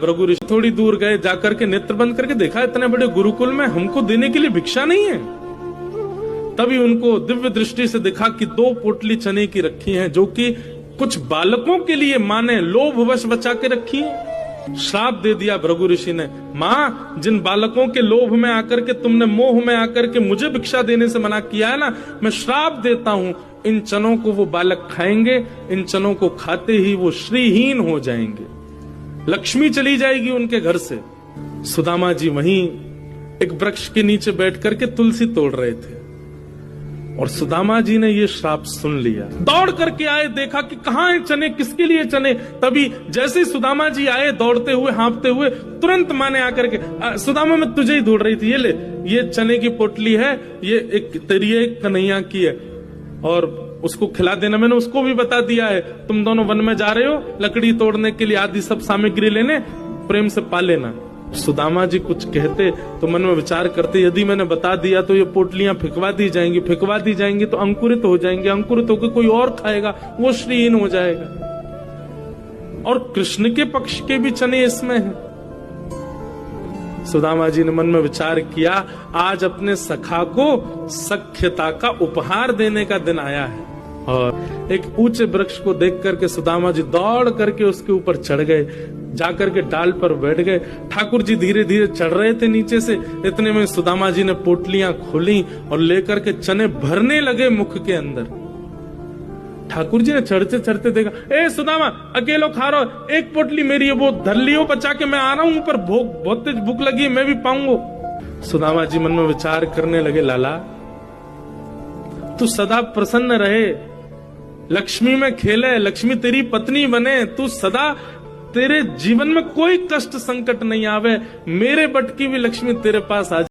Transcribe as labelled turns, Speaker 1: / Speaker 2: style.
Speaker 1: भृगु ऋषि थोड़ी दूर गए, जाकर के नेत्र बंद करके देखा इतने बड़े गुरुकुल में हमको देने के लिए भिक्षा नहीं है। तभी उनको दिव्य दृष्टि से दिखा कि 2 पोटली चने की रखी हैं, जो कि कुछ बालकों के लिए मां ने लोभवश बचा के रखी है। श्राप दे दिया भृगु ऋषि ने, मां जिन बालकों के लोभ में आकर के तुमने, मोह में आकर के मुझे भिक्षा देने से मना किया है ना, मैं श्राप देता हूं, इन चनों को वो बालक खाएंगे, इन चनों को खाते ही वो श्रीहीन हो जाएंगे, लक्ष्मी चली जाएगी उनके घर से। सुदामा जी वहीं एक वृक्ष के नीचे बैठ करके तुलसी तोड़ रहे थे और सुदामा जी ने ये श्राप सुन लिया। दौड़ करके आए, देखा कि कहाँ है चने, किसके लिए चने। तभी जैसे ही सुदामा जी आए दौड़ते हुए, हाँफते हुए, तुरंत माँ ने आकर के, सुदामा मैं तुझे ही ढूंढ रही थी, ये ले, ये चने की पोटली है, ये एक तेरी एक कन्हैया की है और उसको खिला देना। मैंने उसको भी बता दिया है, तुम दोनों वन में जा रहे हो लकड़ी तोड़ने के लिए, आदि सब सामग्री लेने, प्रेम से पा लेना। सुदामा जी कुछ कहते तो मन में विचार करते, यदि मैंने बता दिया तो ये पोटलियां फिकवा दी जाएंगी, फिकवा दी जाएंगी तो अंकुरित हो जाएंगे, अंकुरित होकर कोई और खाएगा, वो श्रीहीन हो जाएगा। और कृष्ण के पक्ष के भी चने इसमें हैं। सुदामा जी ने मन में विचार किया, आज अपने सखा को सख्यता का उपहार देने का दिन आया है। और एक ऊंचे वृक्ष को देख करके सुदामा जी दौड़ करके उसके ऊपर चढ़ गए, जाकर के डाल पर बैठ गए। ठाकुर जी धीरे धीरे चढ़ रहे थे नीचे से, इतने में सुदामा जी ने पोटलियां खोली और लेकर के चने भरने लगे मुख के अंदर। ठाकुर जी ने चढ़ते चढ़ते देखा, ए सुदामा अकेलो खा रहा हो, एक पोटली मेरी है, वो धर लियो बचा के, मैं आ रहा हूं ऊपर, बहुत तेज भूख लगी है, मैं भी पाऊंगा। सुदामा जी मन में विचार करने लगे, लाला तू सदा प्रसन्न रहे, लक्ष्मी में खेले, लक्ष्मी तेरी पत्नी बने, तू सदा, तेरे जीवन में कोई कष्ट संकट नहीं आवे, मेरे बट की भी लक्ष्मी तेरे पास आ